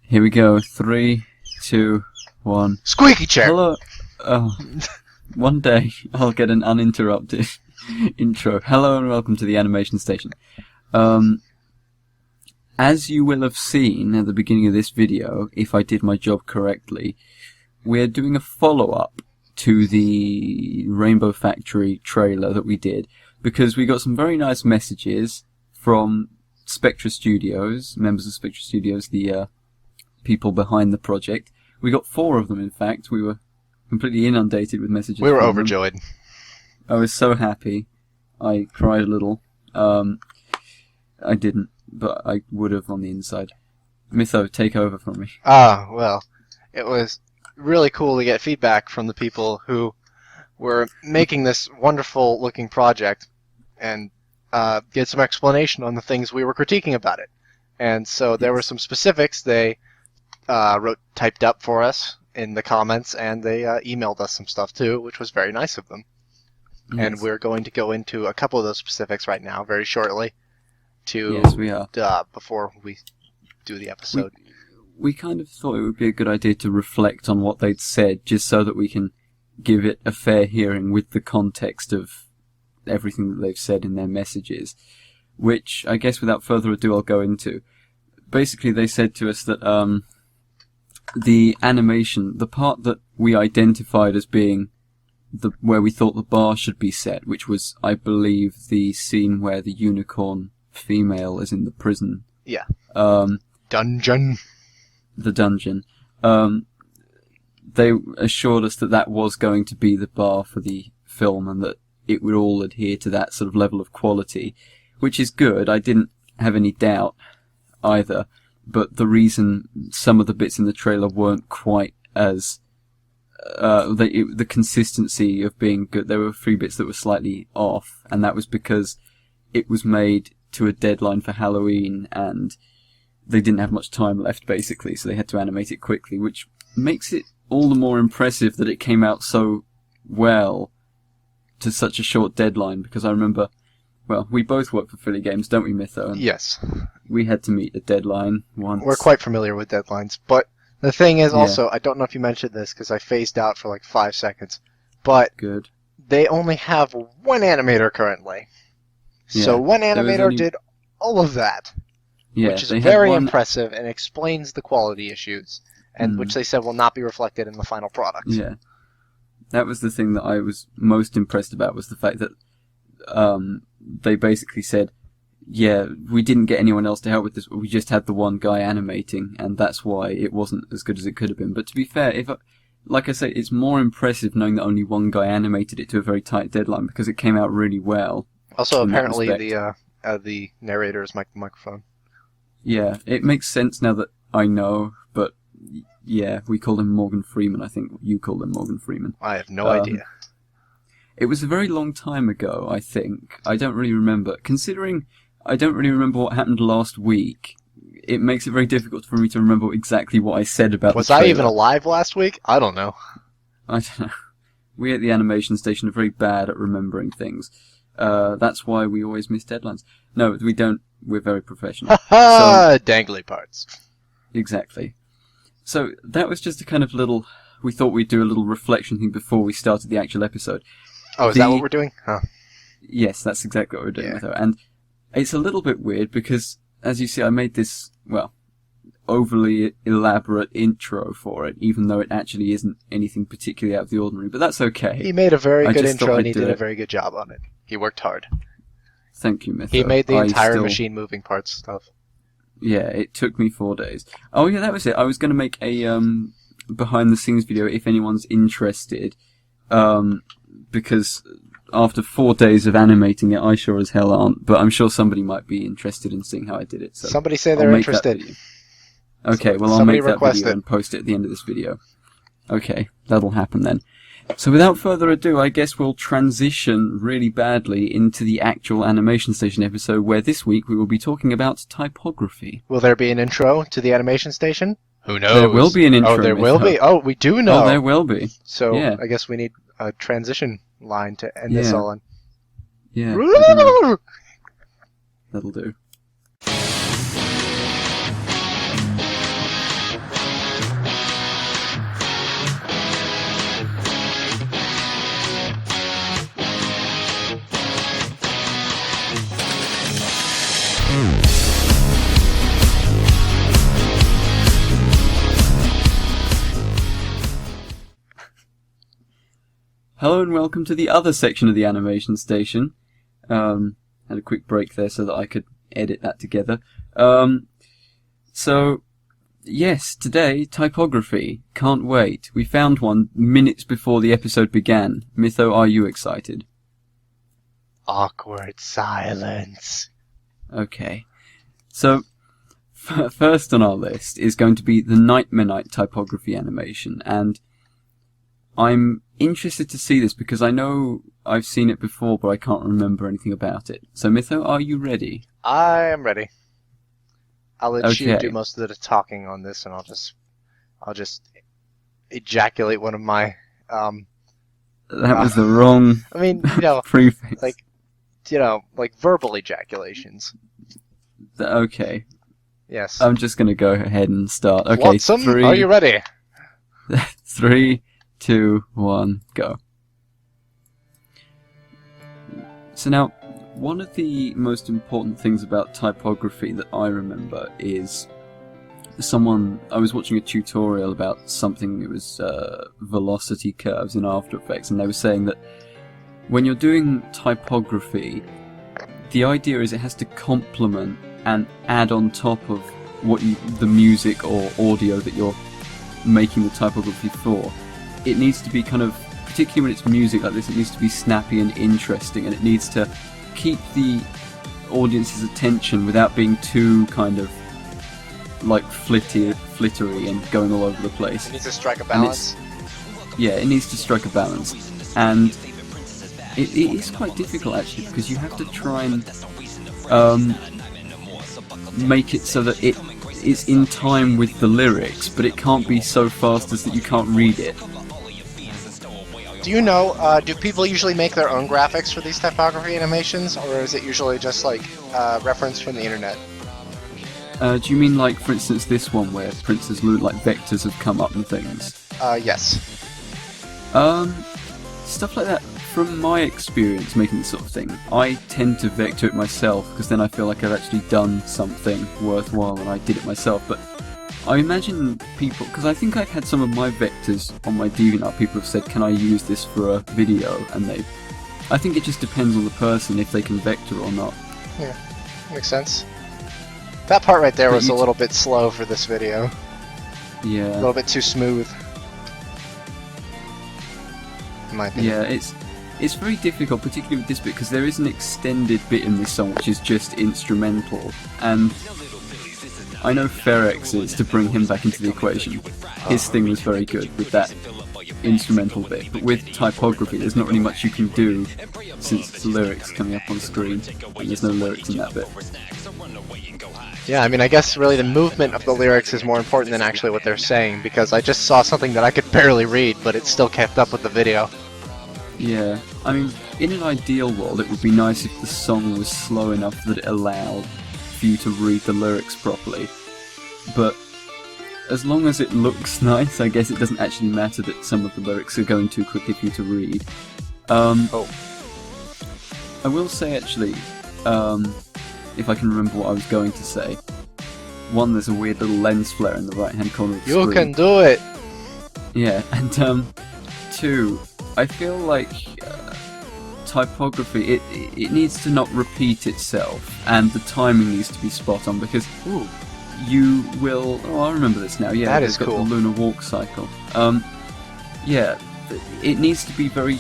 Here we go. 3, 2, 1. Squeaky chair! Hello. Oh, one day I'll get an uninterrupted intro. Hello and welcome to the animation station. As you will have seen at the beginning of this video, if I did my job correctly, we're doing a follow-up to the Rainbow Factory trailer that we did, because we got some very nice messages from Spectra Studios, members of Spectra Studios, the people behind the project. We got 4 of them, in fact. We were completely inundated with messages. We were overjoyed. I was so happy. I cried a little. I didn't, but I would have on the inside. Mytho, take over from me. Well, it was really cool to get feedback from the people who were making this wonderful looking project and get some explanation on the things we were critiquing about it. And so there were some specifics they typed up for us in the comments, and they emailed us some stuff too, which was very nice of them. Yes. And we're going to go into a couple of those specifics right now, very shortly, yes, we are. Before we do the episode. We kind of thought it would be a good idea to reflect on what they'd said, just so that we can give it a fair hearing with the context of everything that they've said in their messages, which I guess without further ado I'll go into. Basically, they said to us that the animation, the part that we identified as being where we thought the bar should be set, which was, I believe, the scene where the unicorn female is in the prison. Yeah. Dungeon. The dungeon. They assured us that that was going to be the bar for the film and that it would all adhere to that sort of level of quality, which is good. I didn't have any doubt either. But the reason some of the bits in the trailer weren't quite as the consistency of being good, there were 3 bits that were slightly off, and that was because it was made to a deadline for Halloween, and they didn't have much time left, basically, so they had to animate it quickly, which makes it all the more impressive that it came out so well to such a short deadline, because I remember, well, we both work for Philly Games, don't we, Mytho? And yes. We had to meet a deadline once. We're quite familiar with deadlines, but the thing is also, I don't know if you mentioned this because I phased out for like 5 seconds, but good. They only have 1 animator currently. Yeah, so 1 animator did all of that, which is very impressive and explains the quality issues, and which they said will not be reflected in the final product. Yeah, that was the thing that I was most impressed about, was the fact that they basically said, yeah, we didn't get anyone else to help with this, we just had the one guy animating, and that's why it wasn't as good as it could have been. But to be fair, like I say, it's more impressive knowing that only one guy animated it to a very tight deadline, because it came out really well. Also, apparently the narrator is microphone. Yeah, it makes sense now that I know, but yeah, we called him Morgan Freeman. I think you called him Morgan Freeman. I have no idea. It was a very long time ago, I think. I don't really remember. Considering I don't really remember what happened last week, it makes it very difficult for me to remember exactly what I said about the trailer. Was I even alive last week? I don't know. I don't know. We at the animation station are very bad at remembering things. That's why we always miss deadlines. No, we don't. We're very professional. Ha! Dangly parts. Exactly. So that was just a kind of little... We thought we'd do a little reflection thing before we started the actual episode. Oh, is that what we're doing? Huh. Yes, that's exactly what we're doing. Yeah. And it's a little bit weird because, as you see, I made this, well, overly elaborate intro for it, even though it actually isn't anything particularly out of the ordinary. But that's okay. He made a very good intro, and he did a very good job on it. He worked hard. Thank you, Mytho. He made the entire machine moving parts stuff. Yeah, it took me 4 days. Oh yeah, that was it. I was going to make a behind the scenes video if anyone's interested, because after 4 days of animating it, I sure as hell aren't. But I'm sure somebody might be interested in seeing how I did it. So somebody say they're interested. Okay, well, I'll make that video and post it at the end of this video. Okay, that'll happen then. So without further ado, I guess we'll transition really badly into the actual Animation Station episode, where this week we will be talking about typography. Will there be an intro to the Animation Station? Who knows? There will be an intro. Oh, there will be? Oh, we do know. Oh, there will be. So yeah. I guess we need a transition line to end this all on. Yeah. That'll do. Hello and welcome to the other section of the Animation Station. Had a quick break there so that I could edit that together. So, yes, today, typography. Can't wait. We found one minutes before the episode began. Mytho, are you excited? Awkward silence. Okay. So, first on our list is going to be the Nightmare typography animation, and I'm interested to see this because I know I've seen it before, but I can't remember anything about it. So, Mytho, are you ready? I am ready. I'll let you do most of the talking on this, and I'll just ejaculate one of my. That was the wrong. I mean, prefix. like verbal ejaculations. Okay. Yes. I'm just gonna go ahead and start. Okay. Watson, are you ready? 3, 2, 1, go. So now, one of the most important things about typography that I remember is I was watching a tutorial about something, it was velocity curves in After Effects, and they were saying that when you're doing typography, the idea is it has to complement and add on top of the music or audio that you're making the typography for. It needs to be kind of, particularly when it's music like this, it needs to be snappy and interesting, and it needs to keep the audience's attention without being too kind of like flittery and going all over the place. It needs to strike a balance. It needs to strike a balance, and it is quite difficult actually, because you have to try and make it so that it is in time with the lyrics, but it can't be so fast as that you can't read it. Do you know, do people usually make their own graphics for these typography animations, or is it usually just like reference from the internet? Do you mean like, for instance, this one where Princess Lu, like vectors have come up and things? Yes. Stuff like that. From my experience making this sort of thing, I tend to vector it myself, because then I feel like I've actually done something worthwhile and I did it myself. But I imagine people, because I think I've had some of my vectors on my DeviantArt, people have said, can I use this for a video? And I think it just depends on the person if they can vector or not. Yeah, makes sense. That part right there was a little bit slow for this video. Yeah. A little bit too smooth. In my opinion. Yeah, it's very difficult, particularly with this bit, because there is an extended bit in this song which is just instrumental, and I know Ferex is, to bring him back into the equation. His thing was very good with that instrumental bit, but with typography there's not really much you can do since the lyrics coming up on screen, and there's no lyrics in that bit. Yeah, I mean, I guess really the movement of the lyrics is more important than actually what they're saying, because I just saw something that I could barely read, but it still kept up with the video. Yeah, I mean, in an ideal world it would be nice if the song was slow enough that it allowed for you to read the lyrics properly, but as long as it looks nice, I guess it doesn't actually matter that some of the lyrics are going too quickly for you to read. I will say actually, if I can remember what I was going to say, one, there's a weird little lens flare in the right hand corner of the screen. You can do it! Yeah, and two, I feel like typography, it needs to not repeat itself, and the timing needs to be spot on, because you will... Oh, I remember this now. Yeah, that is got cool. The lunar walk cycle. Yeah, it needs to be very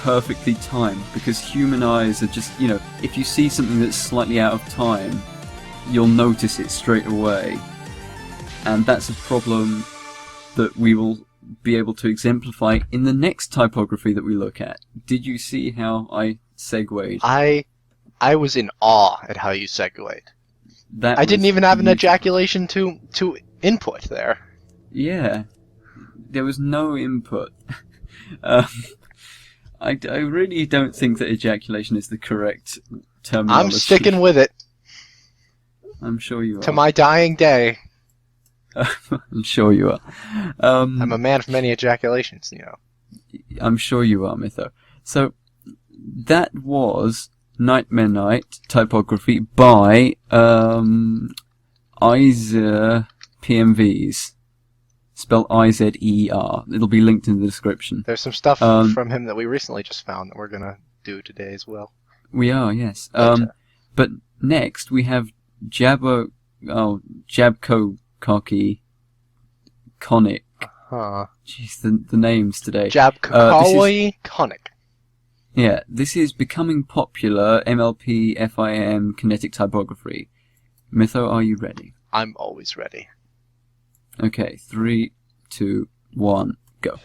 perfectly timed, because human eyes are just, you know, if you see something that's slightly out of time, you'll notice it straight away. And that's a problem that we will be able to exemplify in the next typography that we look at. Did you see how I segued? I was in awe at how you segued. I didn't even have an ejaculation to input there. Yeah, there was no input. I really don't think that ejaculation is the correct terminology. I'm sticking with it. I'm sure you are. To my dying day. I'm sure you are. I'm a man of many ejaculations, you know. I'm sure you are, Mytho. So, that was Nightmare Night typography by Izer PMVs. Spelled I-Z-E-R. It'll be linked in the description. There's some stuff from him that we recently just found that we're going to do today as well. We are, yes. But next we have Jabko Kaki Conic. Jeez, the names today. Jabkakawi Conic. Yeah, this is Becoming Popular MLP FIM Kinetic Typography. Mytho, are you ready? I'm always ready. Okay, 3, 2, 1, go.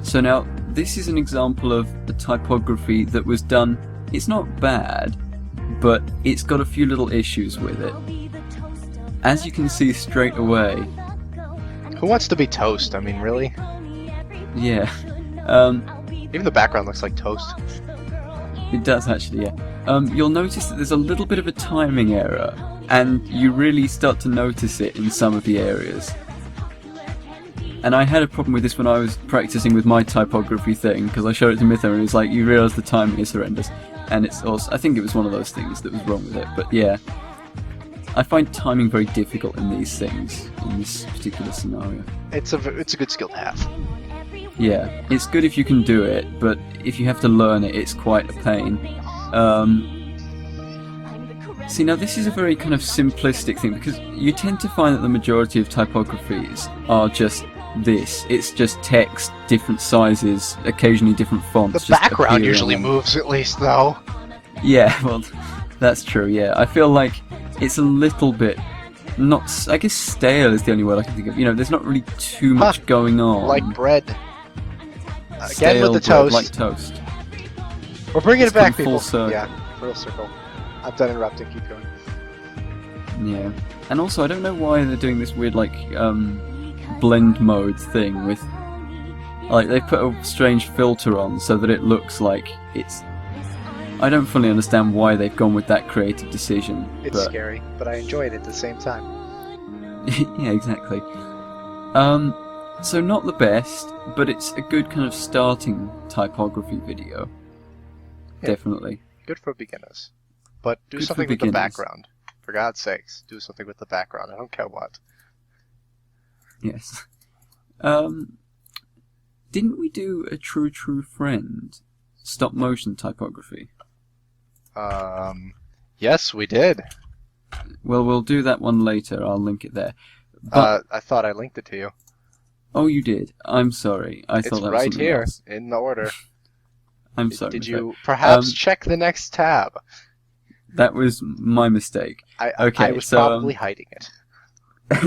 So now, this is an example of the typography that was done. It's not bad, but it's got a few little issues with it. As you can see straight away... Who wants to be toast? I mean, really? Yeah. Even the background looks like toast. It does actually, yeah. You'll notice that there's a little bit of a timing error, and you really start to notice it in some of the areas. And I had a problem with this when I was practicing with my typography thing, because I showed it to Mytho and it was like, you realise the timing is horrendous. And it's also, I think it was one of those things that was wrong with it, but yeah. I find timing very difficult in these things, in this particular scenario. It's a good skill to have. Yeah, it's good if you can do it, but if you have to learn it, it's quite a pain. See, now this is a very kind of simplistic thing, because you tend to find that the majority of typographies are just this. It's just text, different sizes, occasionally different fonts. The background usually moves, at least, though. Yeah, well, that's true, yeah. I feel like it's a little bit... not... I guess stale is the only word I can think of. You know, there's not really too much going on. Like bread. Again with the bread, toast. like toast. We're bringing it back, people. Full circle. Yeah, full circle. I'm done interrupting. Keep going. Yeah. And also, I don't know why they're doing this weird, like, blend mode thing with... Like, they put a strange filter on so that it looks like it's... I don't fully understand why they've gone with that creative decision. It's scary, but I enjoy it at the same time. Yeah, exactly. So not the best, but it's a good kind of starting typography video. Yeah. Definitely. Good for beginners. But do something with the background. For God's sakes, do something with the background. I don't care what. Yes. Didn't we do a True Friend stop motion typography? Yes, we did. Well, we'll do that one later. I'll link it there. But, I thought I linked it to you. Oh, you did. I'm sorry. I thought that was right something here else. in the order. I'm sorry. Did you perhaps check the next tab? That was my mistake. I was probably hiding it.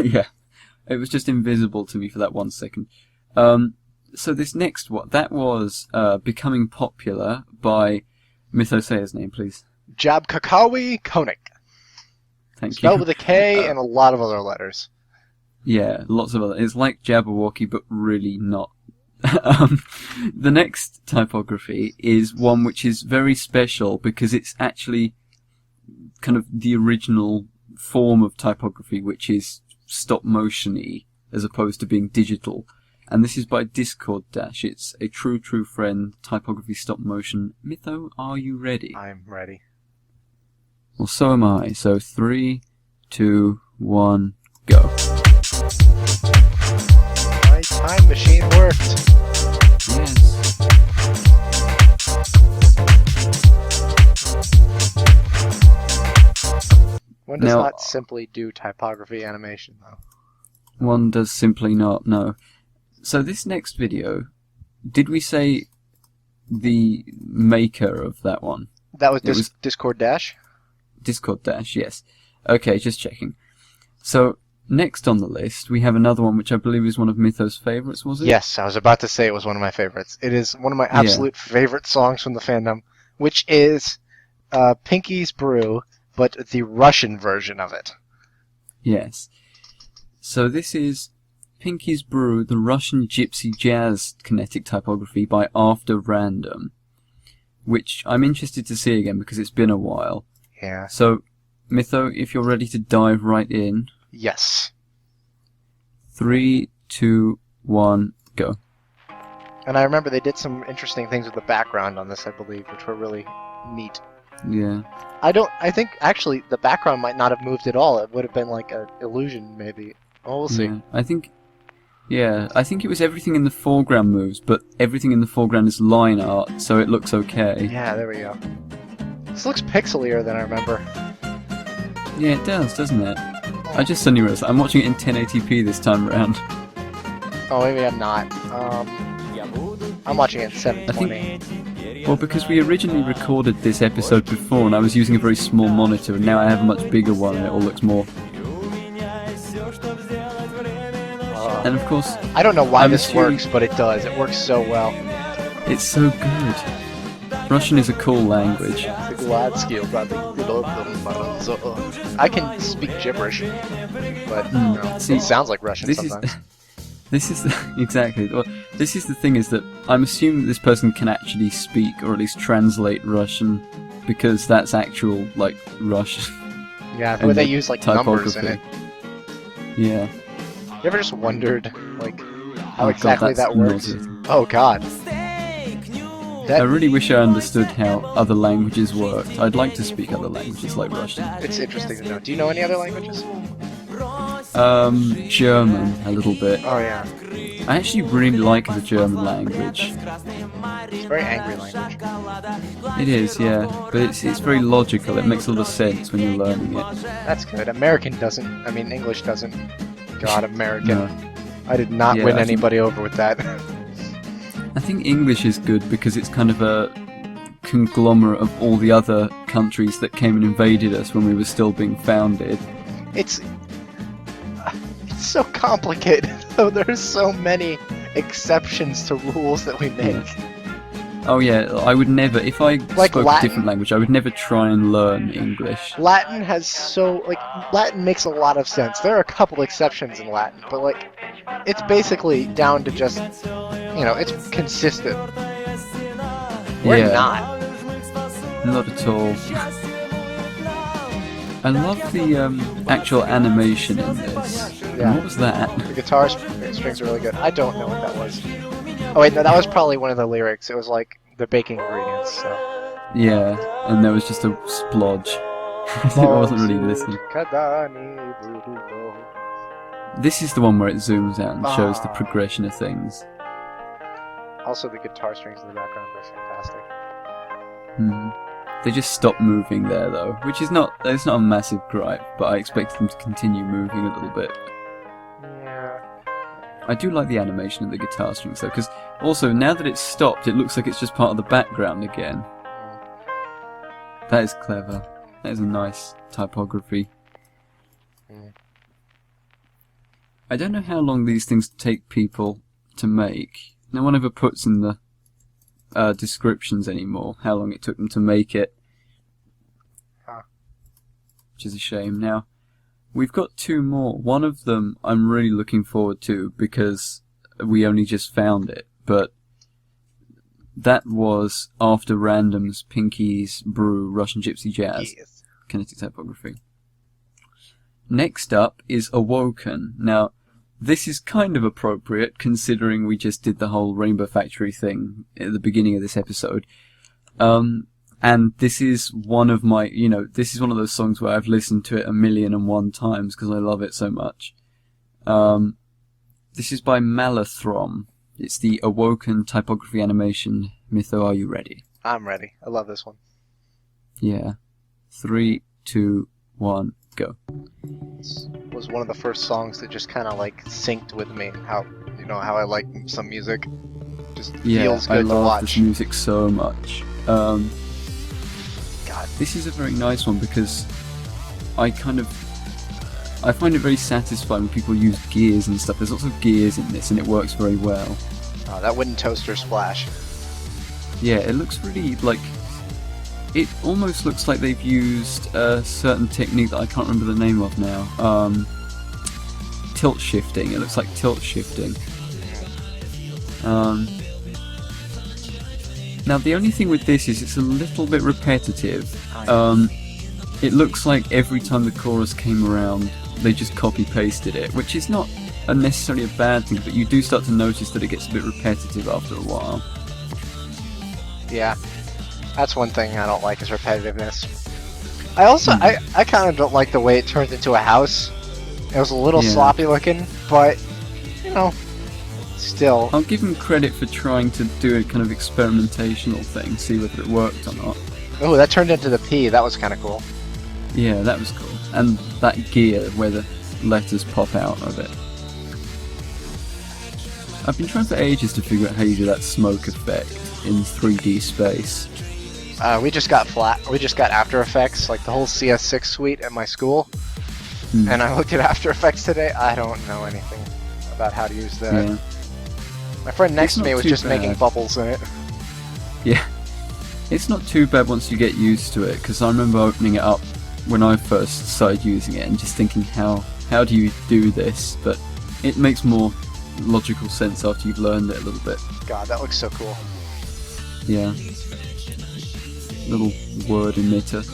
Yeah, it was just invisible to me for that 1 second. So this next one, that was Becoming Popular by... Mytho, say his name, please. Jabkakawi Konik. Thank you. Spelled with a K and a lot of other letters. Yeah, lots of other... It's like Jabberwocky, but really not. The next typography is one which is very special because it's actually kind of the original form of typography, which is stop-motion-y as opposed to being digital. And this is by Discord Dash. It's a True Friend typography stop motion. Mytho, are you ready? I'm ready. Well, so am I. So 3, 2, 1, go. My time machine worked. Yes. One does not simply do typography animation, though. One does simply not, no. So this next video, did we say the maker of that one? That was, It was Discord Dash? Discord Dash, yes. Okay, just checking. So, next on the list, we have another one which I believe is one of Mytho's favourites, was it? Yes, I was about to say it was one of my favorites. It is one of my absolute favorite songs from the fandom, which is Pinky's Brew, but the Russian version of it. Yes. So this is Pinky's Brew, the Russian Gypsy Jazz Kinetic Typography by After Random, which I'm interested to see again because it's been a while. Yeah. So, Mytho, if you're ready to dive right in. Yes. 3, 2, 1, go. And I remember they did some interesting things with the background on this, I believe, which were really neat. Yeah. I think, actually, the background might not have moved at all. It would have been like an illusion, maybe. Well, we'll see. Yeah. I think it was everything in the foreground moves, but everything in the foreground is line art, so it looks okay. Yeah, there we go. This looks pixelier than I remember. Yeah, it does, doesn't it? I just suddenly realized I'm watching it in 1080p this time around. Oh, maybe I'm not. I'm watching it in 720. Well, because we originally recorded this episode before, and I was using a very small monitor, and now I have a much bigger one, and it all looks more. And of course, I don't know why this works, but it does. It works so well. It's so good. Russian is a cool language. I can speak gibberish, but it sounds like Russian sometimes. Exactly. Well, this is the thing, is that I'm assuming that this person can actually speak, or at least translate Russian, because that's actual, like, Russian. Yeah, where they use, like, numbers in it. Yeah. You ever just wondered, like, how exactly that works? Oh, God. I really wish I understood how other languages worked. I'd like to speak other languages like Russian. It's interesting to know. Do you know any other languages? German, a little bit. Oh, yeah. I actually really like the German language. It's a very angry language. It is, yeah. But it's very logical. It makes a lot of sense when you're learning it. That's good. American doesn't. I mean, English doesn't. God, American. No. I did not win anybody over with that. I think English is good because it's kind of a conglomerate of all the other countries that came and invaded us when we were still being founded. It's so complicated, though. There's so many exceptions to rules that we make. Yeah. Oh yeah, I would never, if I spoke a different language, I would never try and learn English. Latin Latin makes a lot of sense. There are a couple exceptions in Latin, but, like, it's basically down to just, it's consistent. We're not. Not at all. I love the actual animation in this. Yeah. What was that? The guitar strings are really good. I don't know what that was. Oh wait, no, that was probably one of the lyrics. It was like the baking ingredients. So. Yeah, and there was just a splodge. I wasn't really listening. This is the one where it zooms out and shows the progression of things. Also, the guitar strings in the background are fantastic. They just stop moving there, though, which is not a massive gripe, but I expect them to continue moving a little bit. Yeah. I do like the animation of the guitar strings, though, because also, now that it's stopped, it looks like it's just part of the background again. That is clever. That is a nice typography. I don't know how long these things take people to make. No one ever puts in the descriptions anymore how long it took them to make it. Which is a shame. Now, we've got two more. One of them I'm really looking forward to because we only just found it, but that was After Random's Pinky's Brew Russian Gypsy Jazz Kinetic Typography. Next up is Awoken. Now, this is kind of appropriate considering we just did the whole Rainbow Factory thing at the beginning of this episode. And this is one of my, this is one of those songs where I've listened to it 1,000,001 times because I love it so much. This is by Malathrom. It's the Awoken typography animation. Mytho, are you ready? I'm ready. I love this one. Yeah. 3, 2, 1, go. This was one of the first songs that just kind of like synced with me. How I like some music. Just Yeah, feels I good to love watch. this music so much. God. This is a very nice one because I find it very satisfying when people use gears and stuff. There's lots of gears in this, and it works very well. Oh, that wooden toaster splash. Yeah, it looks really like. It almost looks like they've used a certain technique that I can't remember the name of now. Tilt shifting. It looks like tilt shifting. Now the only thing with this is it's a little bit repetitive. It looks like every time the chorus came around, they just copy-pasted it, which is not necessarily a bad thing, but you do start to notice that it gets a bit repetitive after a while. Yeah, that's one thing I don't like is repetitiveness. I also, I kind of don't like the way it turned into a house. It was a little sloppy looking, but, you know, still. I'll give him credit for trying to do a kind of experimentational thing, see whether it worked or not. Oh, that turned into the P. That was kind of cool. Yeah, that was cool. And that gear where the letters pop out of it. I've been trying for ages to figure out how you do that smoke effect in 3D space. We just got After Effects, like the whole CS6 suite at my school. And I looked at After Effects today. I don't know anything about how to use that. Yeah. My friend next to me was just making bubbles in it. Yeah. It's not too bad once you get used to it, because I remember opening it up when I first started using it and just thinking, how do you do this? But it makes more logical sense after you've learned it a little bit. God, that looks so cool. Yeah. Little word emitter.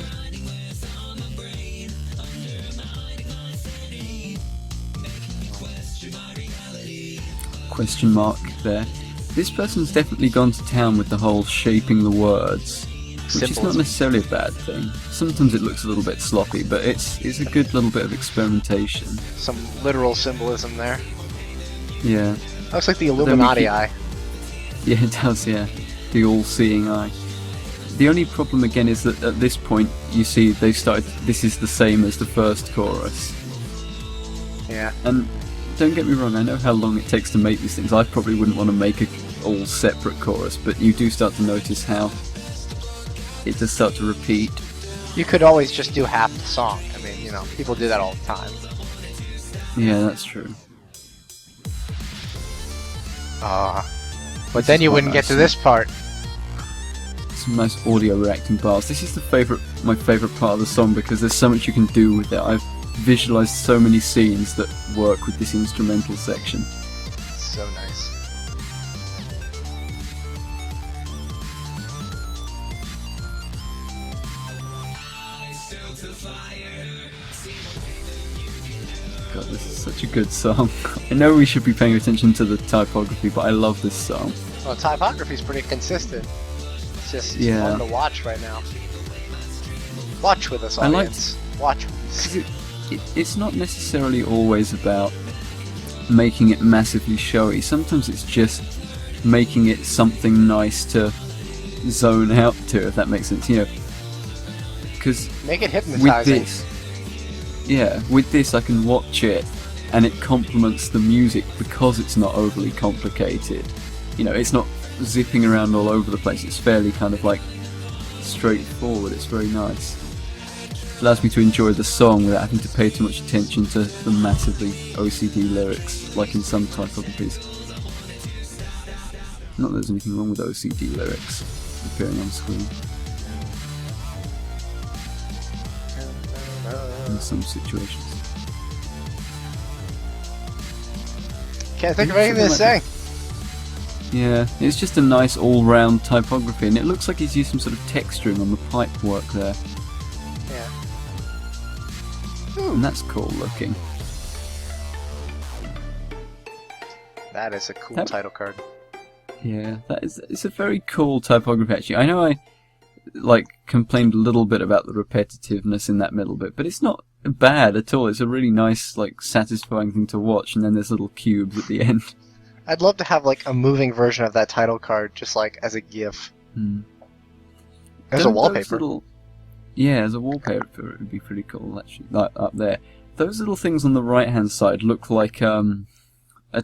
Question mark there. This person's definitely gone to town with the whole shaping the words, which is not necessarily a bad thing. Sometimes it looks a little bit sloppy, but it's a good little bit of experimentation. Some literal symbolism there. Yeah. Looks like the Illuminati eye. Yeah, it does, yeah. The all-seeing eye. The only problem again is that at this point, you see they've started, this is the same as the first chorus. Yeah. And don't get me wrong, I know how long it takes to make these things. I probably wouldn't want to make a all separate chorus, but you do start to notice how it does start to repeat. You could always just do half the song. I mean, you know, people do that all the time. Yeah, that's true. But then you wouldn't get to this part. Some nice audio reacting bars. This is my favourite part of the song because there's so much you can do with it. I've visualised so many scenes that work with this instrumental section. So nice. God, this is such a good song. I know we should be paying attention to the typography, but I love this song. Well, typography's pretty consistent. It's just fun to watch right now. Watch with us, audience. Watch with us. It's not necessarily always about making it massively showy. Sometimes it's just making it something nice to zone out to, if that makes sense. You know, because make it hypnotizing. With this I can watch it and it complements the music because it's not overly complicated. You know, it's not zipping around all over the place. It's fairly kind of like straightforward. It's very nice. It allows me to enjoy the song without having to pay too much attention to the massively OCD lyrics, like in some typographies. Not that there's anything wrong with OCD lyrics appearing on screen. In some situations. Can't think of anything to say. Yeah, it's just a nice all-round typography, and it looks like he's used some sort of texturing on the pipe work there. Yeah. And that's cool looking. That is a cool title card. Yeah, it's a very cool typography actually. I know I complained a little bit about the repetitiveness in that middle bit, but it's not bad at all. It's a really nice, satisfying thing to watch, and then there's little cubes at the end. I'd love to have a moving version of that title card, just as a GIF. As a wallpaper. As a wallpaper, it would be pretty cool actually. Up there, those little things on the right-hand side look like a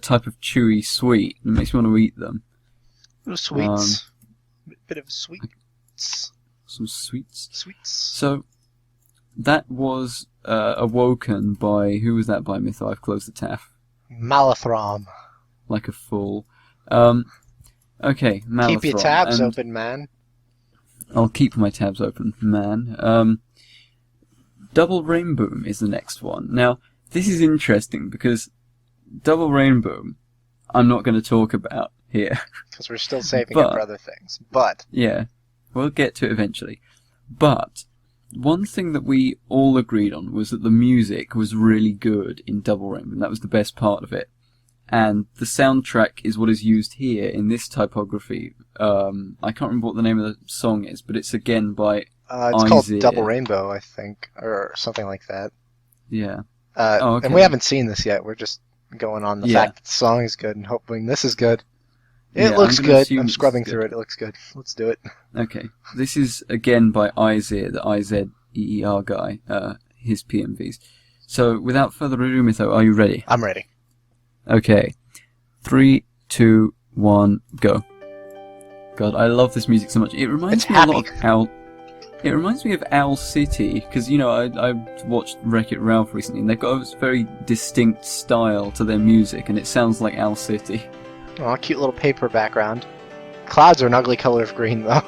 type of chewy sweet. It makes me want to eat them. Sweets. Bit of sweets. Some sweets. Sweets. So, that was awoken by... Who was that by, Mytho? I've closed the tab. Malathrom. Like a fool. Okay, Malathrom. Keep your tabs open, man. I'll keep my tabs open, man. Double Rainbow is the next one. Now, this is interesting because Double Rainbow I'm not going to talk about here. Because we're still saving it for other things. But yeah, we'll get to it eventually. But one thing that we all agreed on was that the music was really good in Double Rainbow, and that was the best part of it. And the soundtrack is what is used here in this typography. I can't remember what the name of the song is, but it's again by it's called Double Rainbow, I think, or something like that. Yeah. Okay. And we haven't seen this yet. We're just going on the fact that the song is good and hoping this is good. It looks good. I'm scrubbing through it. It looks good. Let's do it. Okay. This is again by Izeer, the Izeer guy, his PMVs. So without further ado, Mytho, are you ready? I'm ready. Okay. 3, 2, 1, go. God, I love this music so much. It reminds me a lot of Owl. It reminds me of Owl City, because, you know, I watched Wreck-It Ralph recently, and they've got a very distinct style to their music, and it sounds like Owl City. Oh, cute little paper background. Clouds are an ugly color of green, though.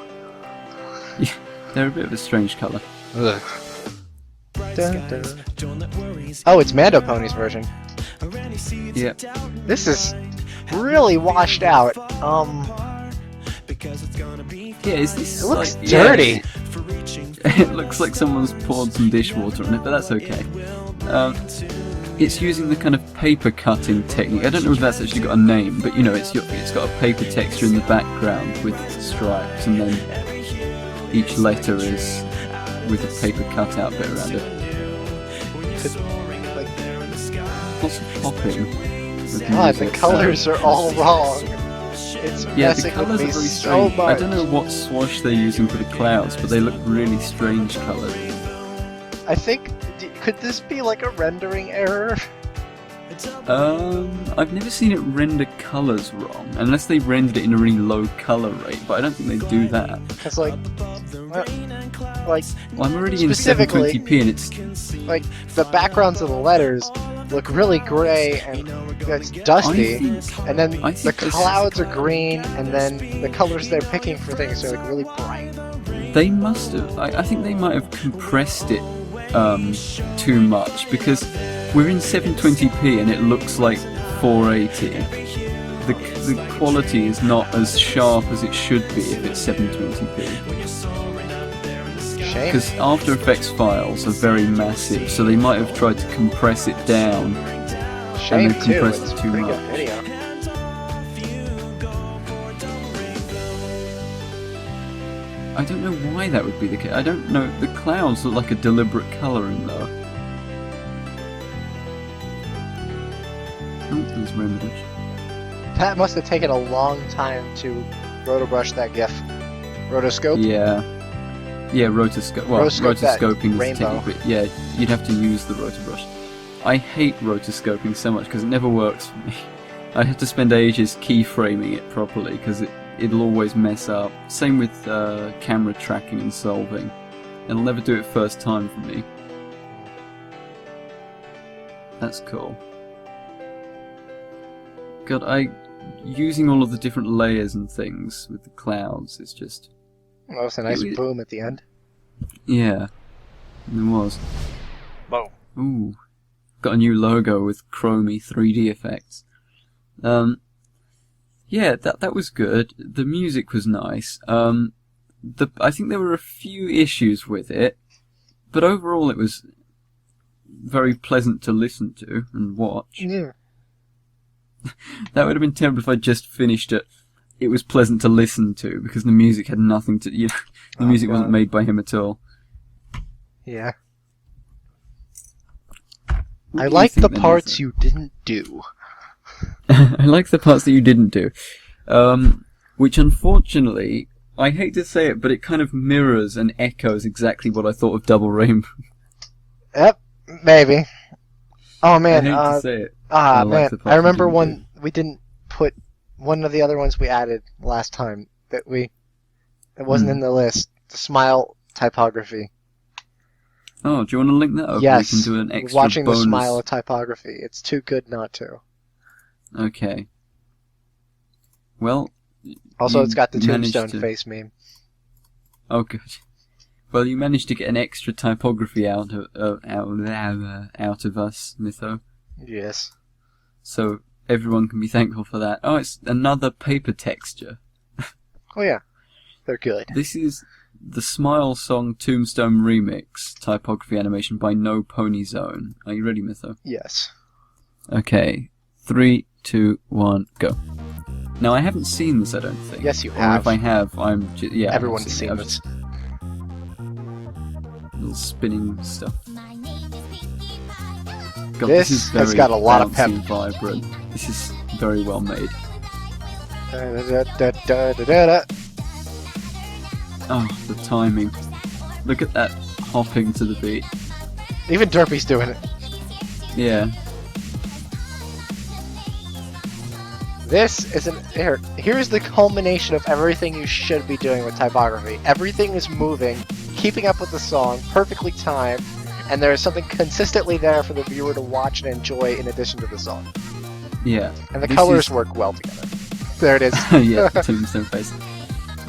Yeah, they're a bit of a strange colour. Ugh. Dun, dun. Oh, it's Mando Pony's version. Yeah. This is really washed out. Yeah, is this it looks dirty. It looks like someone's poured some dishwater on it, but that's okay. It's using the kind of paper cutting technique. I don't know if that's actually got a name, but you know, it's got a paper texture in the background with stripes, and then each letter is with a paper cutout bit around it. Lots of popping. God, the colors are all wrong. It's the colours are very strange. I don't know what swash they're using for the clouds, but they look really strange coloured. I think, could this be like a rendering error? I've never seen it render colours wrong, unless they rendered it in a really low colour rate, but I don't think they do that. Because well, I'm already in 720p and it's... Like, the backgrounds of the letters look really grey and it's dusty, and then the clouds are green, and then the colors they're picking for things are like really bright. They must have. I think they might have compressed it too much, because we're in 720p and it looks like 480. The quality is not as sharp as it should be if it's 720p. Because After Effects files are very massive, so they might have tried to compress it down. Shame and they compressed it too much. much. Video. I don't know why that would be the case. I don't know. The clouds look like a deliberate colouring, though. Oh, there's Rainbow. That must have taken a long time to rotobrush that GIF. Rotoscope? Yeah. Yeah, rotoscope. Well, rotoscoping is rainbow. technically, yeah, you'd have to use the rotobrush. I hate rotoscoping so much because it never works for me. I have to spend ages keyframing it properly because it'll always mess up. Same with camera tracking and solving. It'll never do it first time for me. That's cool. God, using all of the different layers and things with the clouds is just... That was a nice boom at the end. Yeah, it was. Boom. Ooh, got a new logo with chromey 3D effects. Yeah, that was good. The music was nice. I think there were a few issues with it, but overall it was very pleasant to listen to and watch. Yeah. That would have been terrible if I just finished it. It was pleasant to listen to because the music had nothing to. You know, the music wasn't made by him at all. Yeah. I like the parts you didn't do. I like the parts that you didn't do. Which unfortunately, I hate to say it, but it kind of mirrors and echoes exactly what I thought of Double Rainbow. Yep, maybe. Oh man, I hate to say it. man, I remember when we didn't put one of the other ones we added last time that wasn't in the list. The smile typography. Oh, do you want to link that up? Yes. We can do an extra Watching bonus. the smile of typography. It's too good not to. Okay. Well. Also, it's got the managed tombstone face meme. Oh, good. Well, you managed to get an extra typography out of us, Mytho. Yes. So everyone can be thankful for that. Oh, it's another paper texture. Oh yeah, they're good. This is the Smile Song Tombstone Remix typography animation by No Pony Zone. Are you ready, Mytho? Yes. Okay. 3, 2, 1, go. Now, I haven't seen this, I don't think. Yes, you Or have. if I have, yeah. Everyone's seen this. this. Little spinning stuff. God, This is has very got a lot of bouncy pep. and vibrant. This is very well made. Da-da-da-da-da-da. Oh, the timing. Look at that hopping to the beat. Even Derpy's doing it. Yeah. This is here's the culmination of everything you should be doing with typography. Everything is moving, keeping up with the song, perfectly timed, and there is something consistently there for the viewer to watch and enjoy in addition to the song. Yeah. And the This colors is- work well together. There it is. Yeah, tombstone face.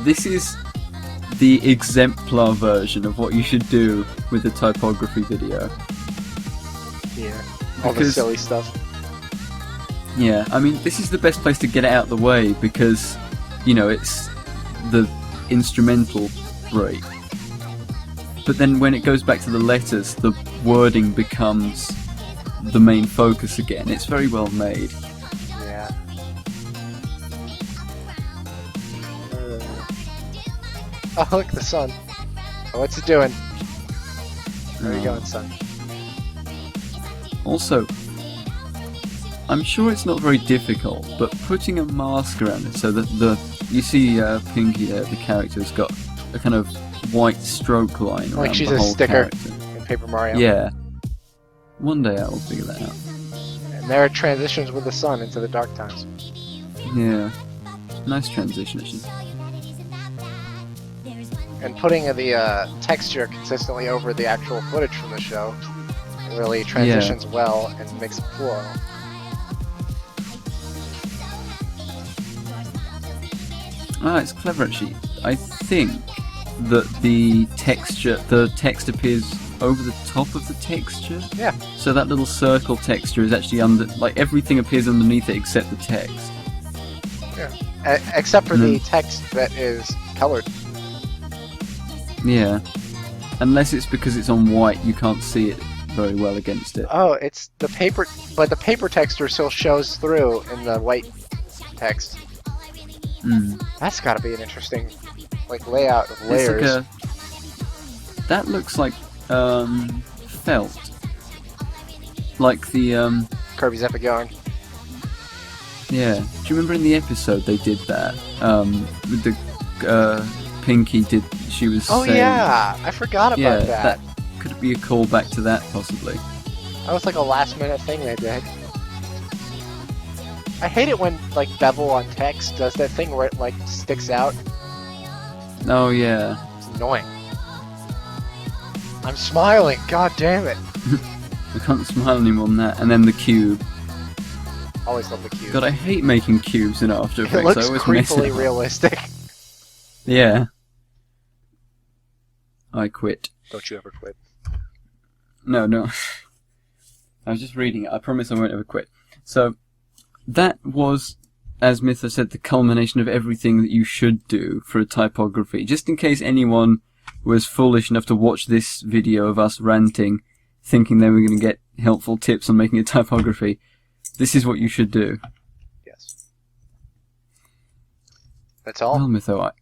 This is the exemplar version of what you should do with a typography video. Yeah. All the Because- silly stuff. Yeah, I mean, this is the best place to get it out of the way because, it's the instrumental break. But then when it goes back to the letters, the wording becomes the main focus again. It's very well made. Yeah. Oh, look, the sun. Oh, what's it doing? Where are you going, son? Also, I'm sure it's not very difficult, but putting a mask around it so that you see Pinky there, the character, has got a kind of white stroke line around Like she's the a whole sticker character. in Paper Mario. Yeah. One day I will figure that out. And there it transitions with the sun into the dark times. Yeah. Nice transition, actually. And putting the texture consistently over the actual footage from the show really transitions well and makes it flow. Ah, it's clever actually. I think that the text appears over the top of the texture. Yeah. So that little circle texture is actually everything appears underneath it except the text. Yeah. Except for the text that is colored. Yeah. Unless it's because it's on white, you can't see it very well against it. Oh, it's the paper, but the paper texture still shows through in the white text. That's got to be an interesting, layout of layers. That looks like felt. Like the Kirby's Epic Yarn. Yeah. Do you remember in the episode they did that? With the Pinky did. She was. Oh saying, yeah, I forgot about that. Could it be a callback to that possibly? That was like a last minute thing they did. I hate it when bevel on text does that thing where it sticks out. Oh yeah. It's annoying. I'm smiling. God damn it. I can't smile any more than that. And then the cube. Always love the cube. God, I hate making cubes in After Effects. It looks I always mess it creepily up. realistic. Yeah. I quit. Don't you ever quit. No. I was just reading it. I promise I won't ever quit. So, that was, as Mytho said, the culmination of everything that you should do for a typography. Just in case anyone was foolish enough to watch this video of us ranting, thinking they were going to get helpful tips on making a typography, this is what you should do. Yes. That's all? Well, Mytho,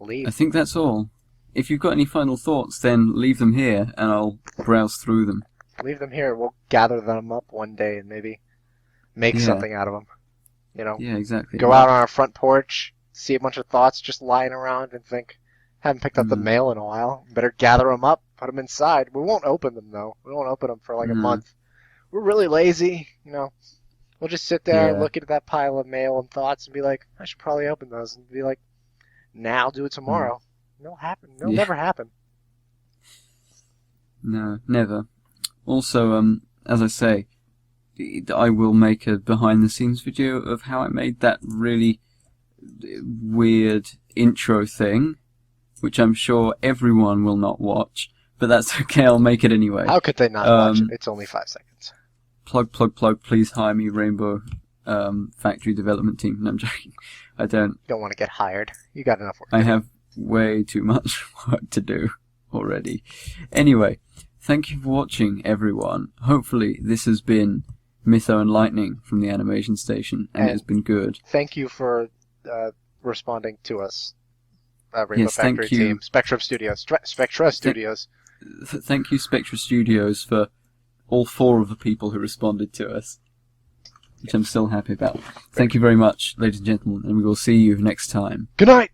Leave. I think that's all. If you've got any final thoughts, then leave them here, and I'll browse through them. Leave them here. We'll gather them up one day and maybe make something out of them. Yeah, exactly. Go out on our front porch, see a bunch of thoughts just lying around and think, haven't picked up the mail in a while. Better gather them up, put them inside. We won't open them, though. We won't open them for a month. We're really lazy, We'll just sit there Yeah. looking at that pile of mail and thoughts and be like, I should probably open those. And be like, nah, I'll do it tomorrow. It'll happen. It'll Yeah. never happen. No, never. Also, as I say, I will make a behind-the-scenes video of how I made that really weird intro thing, which I'm sure everyone will not watch, but that's okay, I'll make it anyway. How could they not watch it? It's only 5 seconds. Plug, please hire me, Rainbow Factory Development Team. No, I'm joking. I don't. You don't want to get hired. You got enough work. I have way too much work to do already. Anyway, thank you for watching, everyone. Hopefully this has been Mytho and Lightning from the Animation Station, and it has been good. Thank you for responding to us, Rainbow Yes, thank Factory you. team, Spectra Studios, Spectra Studios. Thank you, Spectra Studios, for all 4 of the people who responded to us, which I'm still happy about. Thank you very much, ladies and gentlemen, and we will see you next time. Good night.